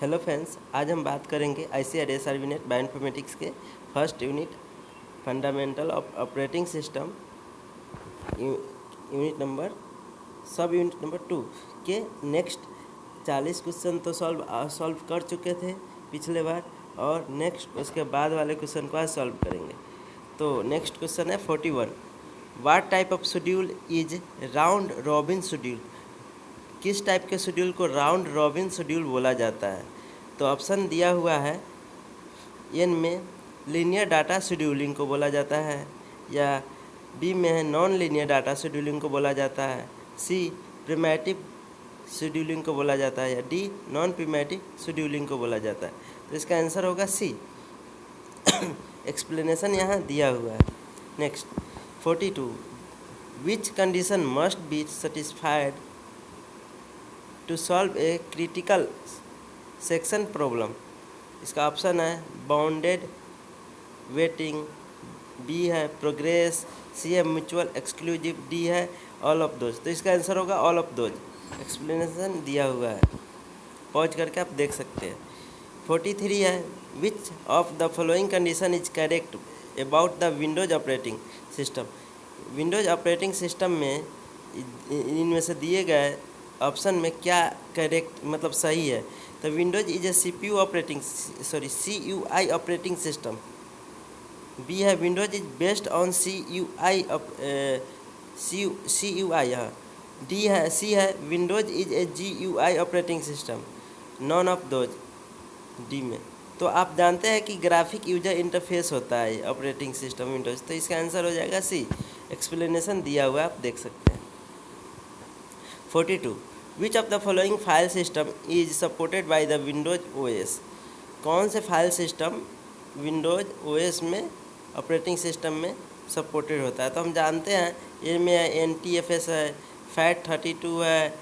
Hello friends, आज हम बात करेंगे ICAR ARVNet बायोइन्फॉर्मेटिक्स के first unit fundamental of operating system unit number सब यूनिट नंबर 2 के नेक्स्ट 40 क्वेश्चन तो सॉल्व कर चुके थे पिछले बार, और नेक्स्ट उसके बाद वाले क्वेश्चन को आज सॉल्व करेंगे। तो नेक्स्ट क्वेश्चन है 41। What type of schedule is round robin schedule? किस टाइप के शेड्यूल को राउंड रॉबिन शेड्यूल बोला जाता है? तो ऑप्शन दिया हुआ है, एन में लीनियर डाटा शेड्यूलिंग को बोला जाता है, या बी में है नॉन लीनियर डाटा शेड्यूलिंग को बोला जाता है, सी प्रिमेटिव शेड्यूलिंग को बोला जाता है, या डी नॉन प्रिमेटिव शेड्यूलिंग को बोला जाता है। तो इसका आंसर होगा सी। एक्सप्लेनेशन यहाँ दिया हुआ है। Next 42। Which condition must be satisfied to solve a critical section problem? इसका ऑप्शन है बाउंडेड वेटिंग, बी है प्रोग्रेस, सी है म्यूचुअल एक्सक्लूसिव, डी है ऑल ऑफ दोज। तो इसका आंसर होगा ऑल ऑफ दोज। एक्सप्लेनेशन दिया हुआ है, पॉज करके आप देख सकते हैं। 43 है, which of the following condition is correct about the Windows operating system? Windows operating system में इनमें से दिए गए ऑप्शन में क्या करेक्ट मतलब सही है? तो Windows is a CUI operating system. B है Windows is based on CUI हाँ। सी है Windows is a GUI operating system. None of those D में। तो आप जानते हैं कि ग्राफिक यूजर इंटरफेस होता है ऑपरेटिंग सिस्टम विंडोज, तो इसका आंसर हो जाएगा सी। एक्सप्लेनेशन दिया हुआ है, आप देख सकते हैं। 42। विच of the following file system is supported by the Windows OS? कौन से फाइल सिस्टम विंडोज OS में ऑपरेटिंग सिस्टम में सपोर्टेड होता है? तो हम जानते हैं इनमें NTFS है, FAT32 है,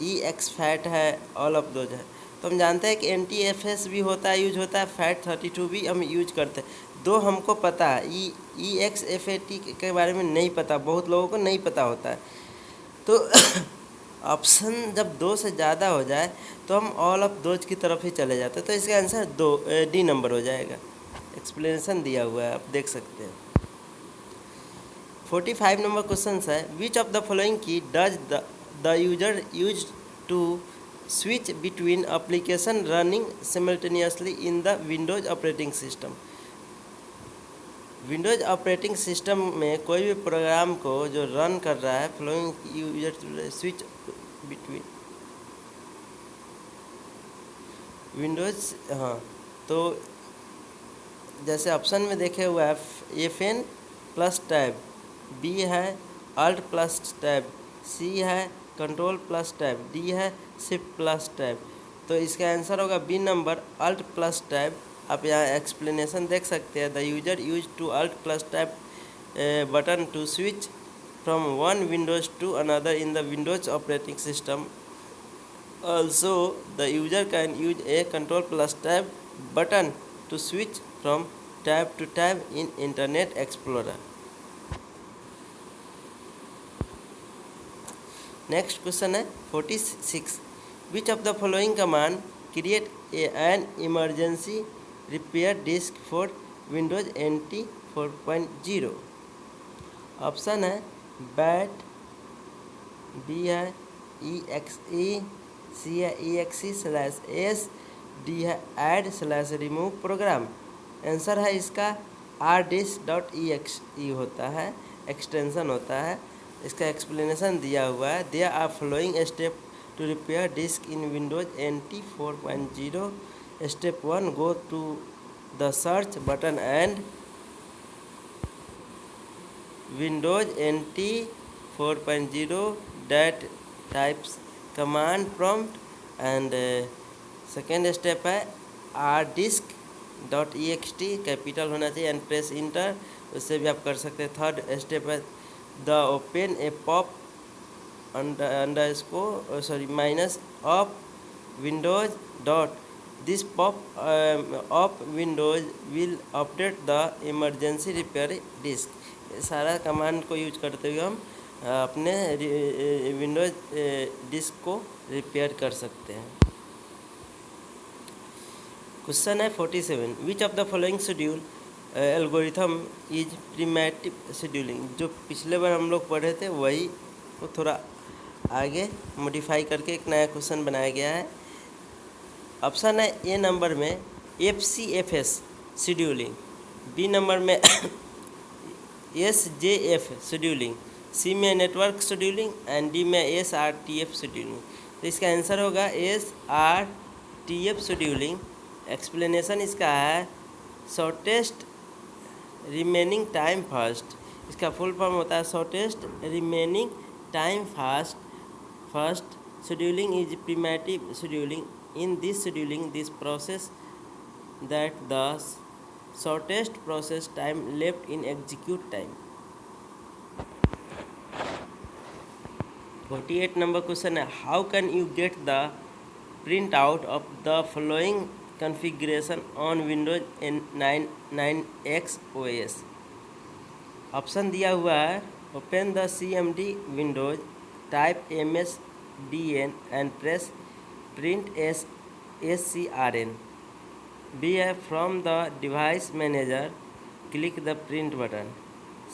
EXFAT है, ऑल ऑफ दोज है। तो हम जानते हैं कि NTFS भी होता है, यूज होता है, FAT32 भी हम यूज करते हैं। दो हमको पता है, EXFAT के बारे में नहीं पता, बहुत लोगों को नहीं पता होता है। तो ऑप्शन जब 2 से ज़्यादा हो जाए तो हम ऑल ऑफ दोज की तरफ ही चले जाते हैं। तो इसका आंसर डी नंबर हो जाएगा। एक्सप्लेनेशन दिया हुआ है, आप देख सकते हैं। 45 नंबर क्वेश्चन है, which of the following key does the user use to switch between application running simultaneously in the Windows operating system? Windows operating system में कोई भी प्रोग्राम को जो रन कर रहा है, following user switch between windows, हाँ। तो जैसे ऑप्शन में देखे हुआ है, FN प्लस टैब, बी है अल्ट प्लस टैब, सी है कंट्रोल प्लस टैब, डी है शिफ्ट प्लस टैब। तो इसका आंसर होगा B number alt plus tab. आप यहाँ एक्सप्लेनेशन देख सकते हैं। The user use to alt plus tab button to switch from one windows to another in the Windows operating system. Also the user can use a control plus tab button to switch from tab to tab in Internet Explorer. Next question है 46। Which of the following command create an emergency repair disk for Windows NT 4.0? Option है bat, B है EXE, C है EXE/S, D है add/remove programme. Answer है इसका rdisk.exe होता है, extension होता है। इसका एक्सप्लेनेशन दिया हुआ है। There are following step to repair disk in Windows NT 4.0। Step 1, go to the search button and Windows NT 4.0 that types command prompt, and second step है rdisk.ext कैपिटल होना चाहिए एंड प्रेस इंटर, उससे भी आप कर सकते हैं। Third step है the open a pop minus of Windows dot this pop of Windows will update the emergency repair disk. सारा कमांड को यूज करते हुए हम अपने विंडोज डिस्क को रिपेयर कर सकते हैं। क्वेश्चन है 47, विच of the following schedule algorithm is primitive scheduling. जो पिछले बार हम लोग पढ़े थे वही को थोड़ा आगे मॉडिफाई करके एक नया क्वेश्चन बनाया गया है। ऑप्शन है ए नंबर में FCFS शेड्यूलिंग, बी नंबर में SJF शेड्यूलिंग, सी में नेटवर्क शेड्यूलिंग एंड डी में SRTF शेड्यूलिंग। तो इसका आंसर होगा SRTF शेड्यूलिंग। एक्सप्लेनेशन इसका है शॉर्टेस्ट रिमेनिंग टाइम फर्स्ट। इसका फुल फॉर्म होता है shortest remaining time first scheduling is primitive scheduling. In this scheduling this process that the shortest process time left in execute time। 48 number question है, how can you get the printout of the following configuration on Windows 9X OS। Option दिया हुआ है open the CMD Windows, type MSDN and press print SCRN। B है from the device manager click the print button.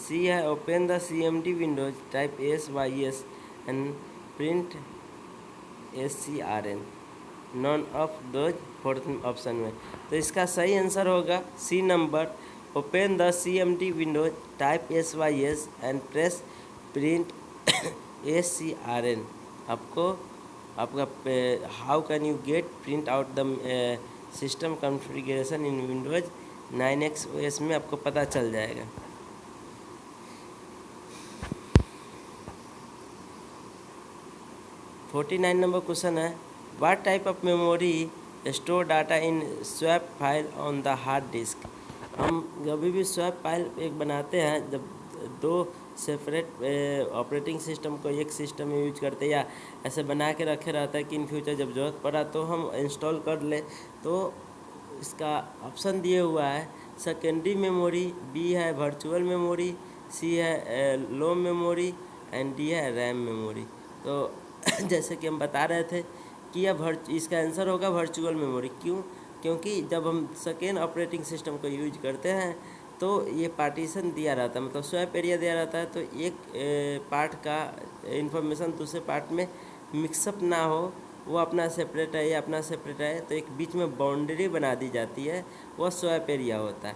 C है open the CMD Windows, type SYS and print SCRN। None of those fourth option में। तो इसका सही answer होगा C number, open the CMD Windows, type SYS and press print SCRN। आपका how can you get print out the system configuration in Windows 9X OS में आपको पता चल जाएगा। फोर्टी 49 नंबर क्वेश्चन है, what type of memory store data in swap file on the hard disk. हम कभी भी स्वैप फाइल एक बनाते हैं जब दो सेपरेट ऑपरेटिंग सिस्टम को एक सिस्टम में यूज करते हैं या ऐसे बना के रखे रहता है कि इन फ्यूचर जब ज़रूरत पड़ा तो हम इंस्टॉल कर ले। तो इसका ऑप्शन दिए हुआ है सेकेंडरी मेमोरी, बी है वर्चुअल मेमोरी, सी है लो मेमोरी एंड डी है रैम मेमोरी। तो जैसे कि हम बता रहे थे कि इसका आंसर होगा वर्चुअल मेमोरी। क्यों? क्योंकि जब हम सेकेंड ऑपरेटिंग सिस्टम को यूज करते हैं तो ये पार्टीशन दिया रहता है, मतलब स्वैप एरिया दिया रहता है, तो एक पार्ट का इंफॉर्मेशन दूसरे पार्ट में मिक्सअप ना हो, वो अपना सेपरेट है, ये अपना सेपरेट है, तो एक बीच में बाउंड्री बना दी जाती है, वह स्वैप एरिया होता है।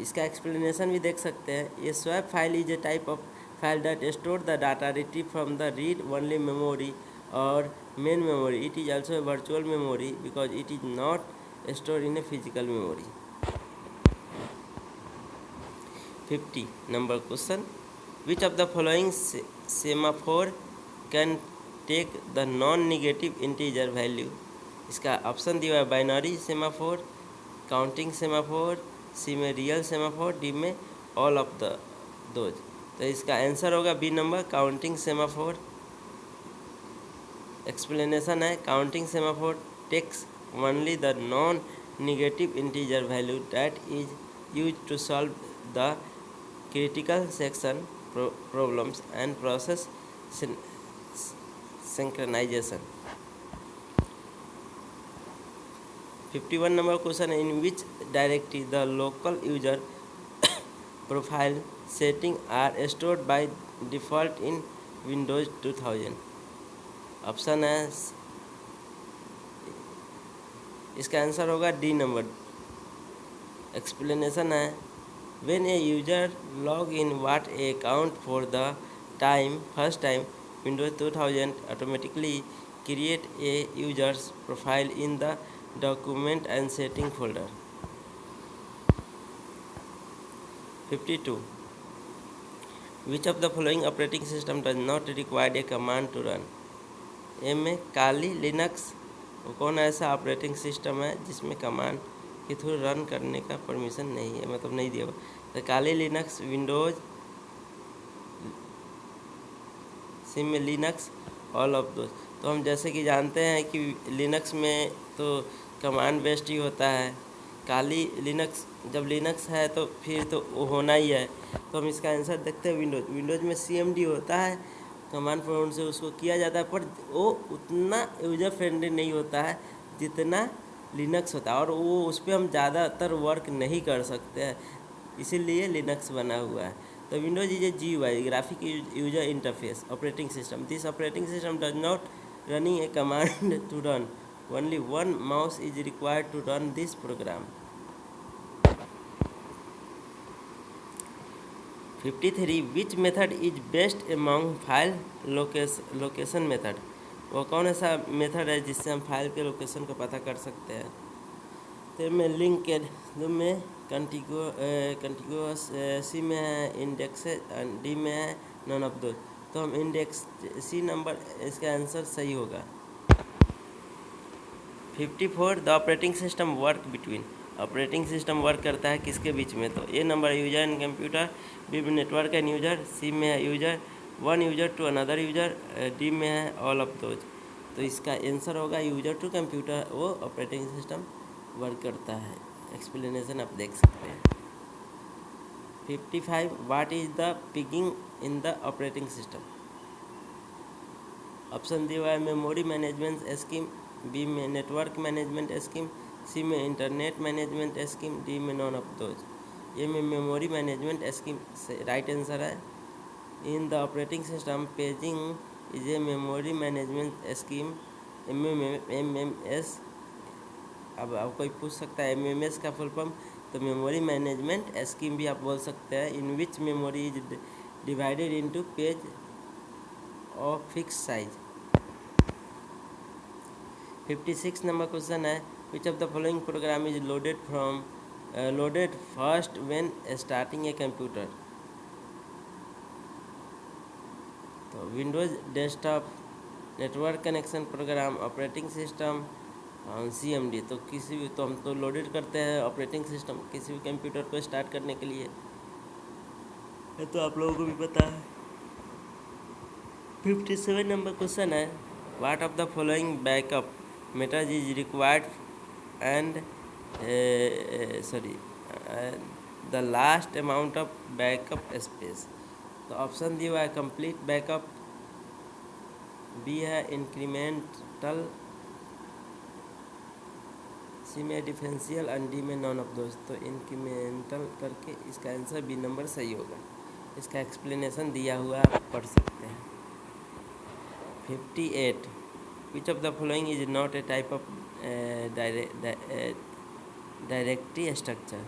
इसका एक्सप्लेनेशन भी देख सकते हैं। ये swap file is a type of file that store the data retrieve from the read only memory और main memory. It is also a virtual memory because it is not store in a physical memory. 50 number question, which of the following semaphore can take the non-negative integer value। इसका option दिया है binary semaphore, counting semaphore, C में real semaphore, D में all of the those. तो इसका answer होगा B number, counting semaphore. Explanation है counting semaphore takes only the non negative integer value that is use to solve the critical section problems and process synchronization। 51 number question, in which directory the local user profile setting are stored by default in Windows 2000। Option है इसका answer होगा D number. Explanation है when a user log in what account for the first time Windows 2000 automatically create a user's profile in the document and setting folder। 52 which of the following operating system does not require a command to run। ए में काली Linux वो कौन ऐसा operating system है जिसमें command के through run करने का permission नहीं है, मतलब नहीं दिया हुआ। तो काली लिनक्स, विंडोज, सी में लिनक्स, ऑल ऑफ दोज। तो हम जैसे कि जानते हैं कि लिनक्स में तो कमांड बेस्ड ही होता है। काली लिनक्स जब लिनक्स है तो फिर तो वो होना ही है। तो हम इसका आंसर देखते हैं विंडोज में CMD होता है, कमांड प्रॉम्प्ट से उसको किया जाता है, पर वो उतना यूजर फ्रेंडली नहीं होता है जितना लिनक्स होता है, और वो उस पर हम ज़्यादातर वर्क नहीं कर सकते हैं, इसीलिए लिनक्स बना हुआ है। तो Windows is a GUI, graphic user interface operating system. This operating system does not running a command to run, only one mouse is required to run this program. 53 which method is best among file location method. वो कौन ऐसा method है जिससे हम file के location को पता कर सकते हैं। तो में लिंक में कंटिग्यूस, सी में है इंडेक्स, डी में है नॉन ऑफ दो। तो हम इंडेक्स सी नंबर, इसका आंसर सही होगा। 54 the operating system work between. Operating system work करता है किसके बीच में। तो A number user and computer, B में नेटवर्क एंड यूजर, सी में है user one user to another user, D में है ऑल ऑफ दोज। तो इसका आंसर होगा यूजर टू कंप्यूटर, वो ऑपरेटिंग सिस्टम वर्क करता है। एक्सप्लेनेशन आप देख सकते हैं। 55 what is the pigging in the operating system. Option दिया हुआ है मेमोरी मैनेजमेंट स्कीम, बी में नेटवर्क मैनेजमेंट स्कीम, सी में इंटरनेट मैनेजमेंट स्कीम, डी में नॉन ऑफ दोज। ये में मेमोरी मैनेजमेंट स्कीम से राइट आंसर है। इन the operating system paging is a memory management scheme, MMS। अब कोई पूछ सकता है MMS का फुल फॉर्म, तो मेमोरी मैनेजमेंट स्कीम भी आप बोल सकते हैं। इन विच memory is divided into page of fix size. 56 number question है which of the following program is loaded first when starting a computer. तो Windows desktop, network connection program, operating system, CMD। तो किसी भी, तो हम तो लोडेड करते हैं ऑपरेटिंग सिस्टम किसी भी कंप्यूटर को स्टार्ट करने के लिए, ये तो आप लोगों को भी पता है। 57 नंबर क्वेश्चन है what of the following backup method is required and the last amount of backup space. तो ऑप्शन दिया हुआ है कंप्लीट बैकअप, बी है इंक्रीमेंटल, सी में डिफरेंशियल एंड डी में नॉन ऑफ दोस्त। तो इंक्रीमेंटल करके इसका आंसर बी नंबर सही होगा। इसका एक्सप्लेनेशन दिया हुआ आप पढ़ सकते हैं। 58 विच of the following is not a type of directory structure.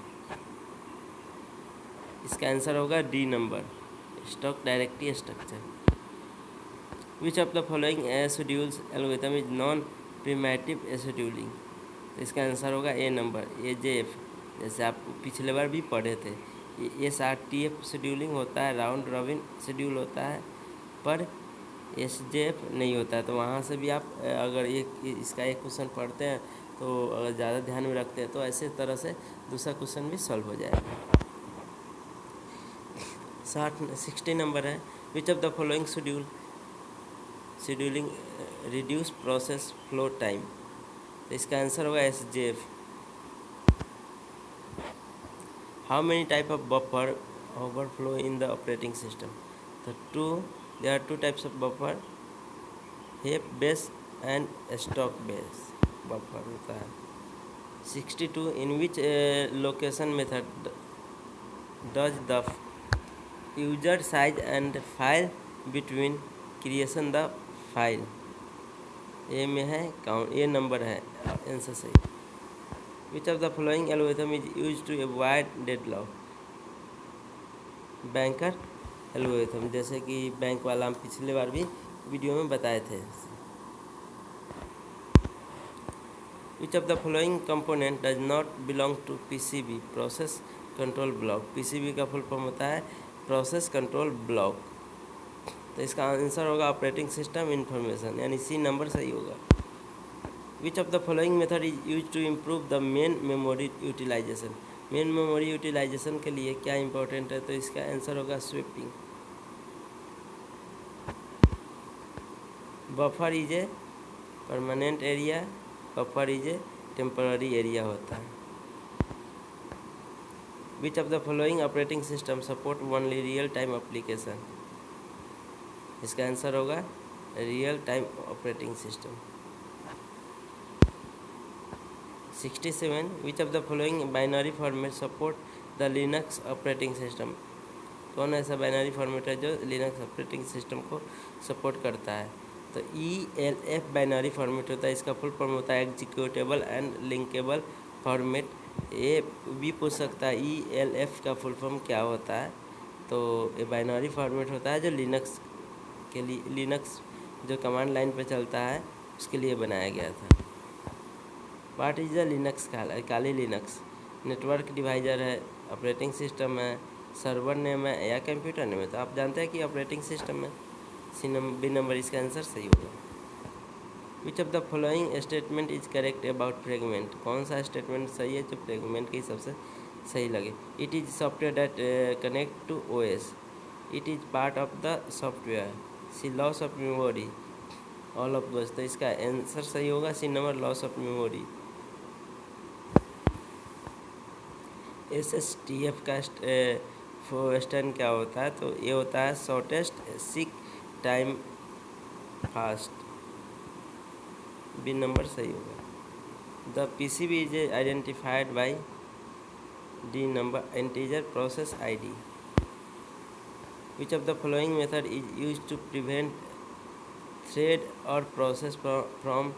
इसका आंसर होगा D number, stock directory structure. Which of the following schedules algorithm is non primitive scheduling. तो इसका आंसर होगा ए नंबर, AJF। जैसे आप पिछले बार भी पढ़े थे, ये SRTF शेड्यूलिंग होता है, राउंड रॉबिन शेड्यूल होता है, पर SJF नहीं होता है। तो वहाँ से भी आप अगर इसका एक क्वेश्चन पढ़ते हैं तो अगर ज़्यादा ध्यान में रखते हैं तो ऐसे तरह से दूसरा क्वेश्चन भी सॉल्व हो जाएगा। 60 नंबर है which of the following scheduling reduce process flow time. तो इसका आंसर होगा SJF। How many type of buffer overflow in the operating system. तो there are two types of buffer, heap base and stock base buffer होता है। 62 in which location method does the user size and file between creation the file. A में है count, A number है answer सही। Which of the following algorithm is use to avoid deadlock. Banker algorithm, जैसे कि bank वाला हम पिछले बार भी वीडियो में बताए थे। Which of the following component does not belong to PCB, process control block. PCB का फुल फॉर्म होता है प्रोसेस कंट्रोल ब्लॉक। तो इसका आंसर होगा ऑपरेटिंग सिस्टम इंफॉर्मेशन, यानी सी नंबर सही होगा। Which of the following method is use to improve the main memory utilization. Main memory utilization के लिए क्या इंपॉर्टेंट है, तो इसका आंसर होगा swapping. Buffer is a permanent area, buffer is a temporary area होता है। Which of the following operating system support only real time application. इसका आंसर होगा real time operating system. 67. Which of the following binary format support the Linux operating system? कौन ऐसा binary format है जो Linux operating system को support करता है? तो ELF बाइनरी फॉर्मेट होता है। इसका फुल फॉर्म होता है एग्जीक्यूटेबल एंड लिंकेबल फॉर्मेट। ये भी पूछ सकता है ELF का फुल फॉर्म क्या होता है। तो ये बाइनरी फॉर्मेट होता है जो लिनक्स के लिए, लिनक्स जो कमांड लाइन पे चलता है उसके लिए बनाया गया था। What is the Linux? Kali Linux network divisor है, ऑपरेटिंग सिस्टम है, सर्वर नेम है या कंप्यूटर नेम है? तो आप जानते हैं कि ऑपरेटिंग सिस्टम है। बी नंबर इसका आंसर सही होगा। Which of the following statement is correct about fragment? कौन सा स्टेटमेंट सही है जो फ्रेगमेंट के हिसाब से सही लगे? It is software that connect to OS। It is part of the software. C loss of memory. All of those. तो इसका आंसर सही होगा C number, loss of memory. SSTF का स्टैंड क्या होता है? तो ये होता है shortest seek time fast. B number सही होगा। The PCB is identified by D number, integer process ID। Which of the following method is use to prevent thread और process from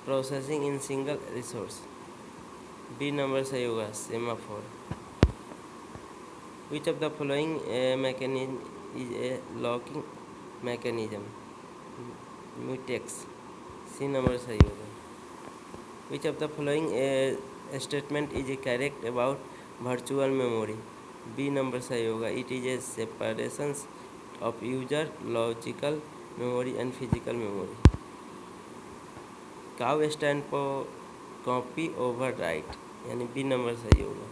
processing in single resource? B number सही होगा, semaphore. Which of the following mechanism is a locking mechanism? Mutex। C number सही होगा। Which of the following statement is correct about virtual memory? B number सही होगा। It is a separation of user logical memory and physical memory। Cow stand पर copy over right, यानी B number सही होगा।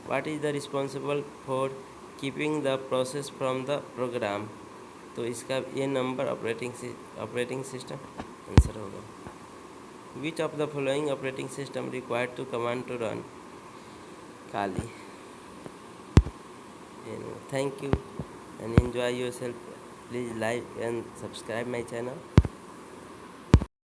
What is the responsible for keeping the process from the program? तो इसका ये number operating system answer होगा। Which of the following operating system required to command to run? Kali। Thank you and enjoy yourself. Please like and subscribe my channel.